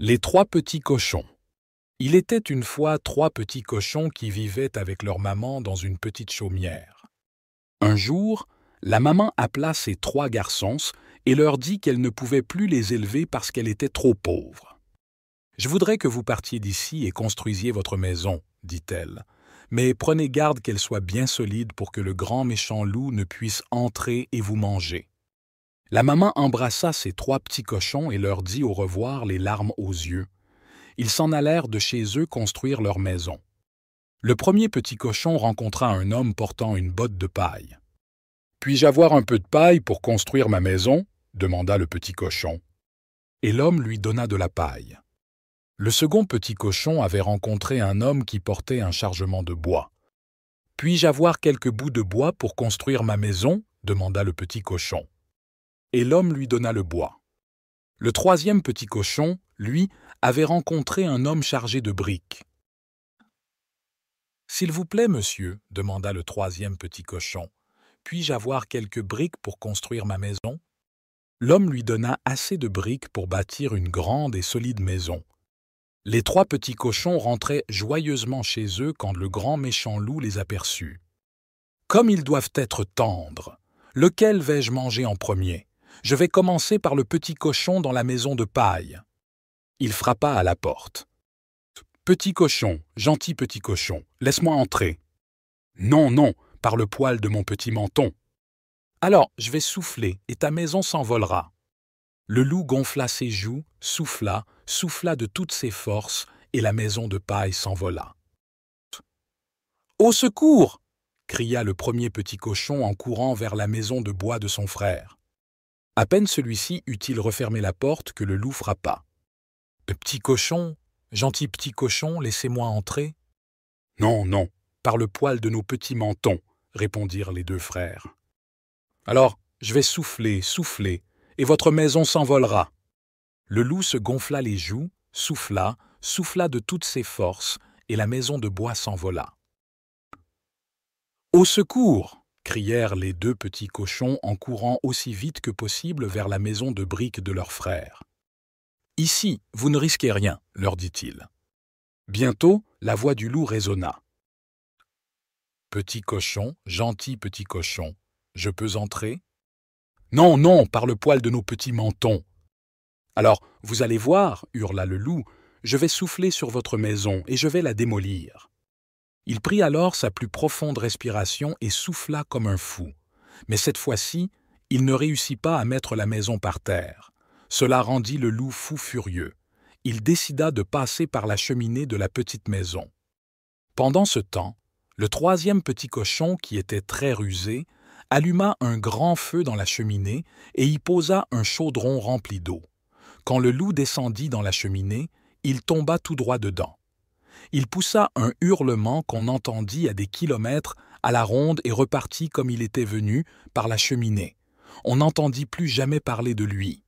Les trois petits cochons. Il était une fois trois petits cochons qui vivaient avec leur maman dans une petite chaumière. Un jour, la maman appela ses trois garçons et leur dit qu'elle ne pouvait plus les élever parce qu'elle était trop pauvre. « Je voudrais que vous partiez d'ici et construisiez votre maison, dit-elle, mais prenez garde qu'elle soit bien solide pour que le grand méchant loup ne puisse entrer et vous manger. » La maman embrassa ses trois petits cochons et leur dit au revoir les larmes aux yeux. Ils s'en allèrent de chez eux construire leur maison. Le premier petit cochon rencontra un homme portant une botte de paille. « Puis-je avoir un peu de paille pour construire ma maison ?» demanda le petit cochon. Et l'homme lui donna de la paille. Le second petit cochon avait rencontré un homme qui portait un chargement de bois. « Puis-je avoir quelques bouts de bois pour construire ma maison ?» demanda le petit cochon. Et l'homme lui donna le bois. Le troisième petit cochon, lui, avait rencontré un homme chargé de briques. « S'il vous plaît, monsieur, demanda le troisième petit cochon, puis-je avoir quelques briques pour construire ma maison ?» L'homme lui donna assez de briques pour bâtir une grande et solide maison. Les trois petits cochons rentraient joyeusement chez eux quand le grand méchant loup les aperçut. « Comme ils doivent être tendres! Lequel vais-je manger en premier ? Je vais commencer par le petit cochon dans la maison de paille. » Il frappa à la porte. « Petit cochon, gentil petit cochon, laisse-moi entrer. »« Non, non, par le poil de mon petit menton. »« Alors, je vais souffler et ta maison s'envolera. » Le loup gonfla ses joues, souffla, souffla de toutes ses forces, et la maison de paille s'envola. « Au secours !» cria le premier petit cochon en courant vers la maison de bois de son frère. À peine celui-ci eut-il refermé la porte que le loup frappa. « Petit cochon, gentil petit cochon, laissez-moi entrer. »« Non, non, par le poil de nos petits mentons, » répondirent les deux frères. « Alors, je vais souffler, souffler, et votre maison s'envolera. » Le loup se gonfla les joues, souffla, souffla de toutes ses forces, et la maison de bois s'envola. « Au secours !» crièrent les deux petits cochons en courant aussi vite que possible vers la maison de briques de leur frère. « Ici, vous ne risquez rien, leur dit-il. Bientôt, la voix du loup résonna. « Petit cochon, gentil petit cochon, je peux entrer ? » « Non, non, par le poil de nos petits mentons. »« Alors, vous allez voir, hurla le loup, je vais souffler sur votre maison et je vais la démolir. » Il prit alors sa plus profonde respiration et souffla comme un fou. Mais cette fois-ci, il ne réussit pas à mettre la maison par terre. Cela rendit le loup fou furieux. Il décida de passer par la cheminée de la petite maison. Pendant ce temps, le troisième petit cochon, qui était très rusé, alluma un grand feu dans la cheminée et y posa un chaudron rempli d'eau. Quand le loup descendit dans la cheminée, il tomba tout droit dedans. Il poussa un hurlement qu'on entendit à des kilomètres à la ronde et repartit comme il était venu, par la cheminée. On n'entendit plus jamais parler de lui.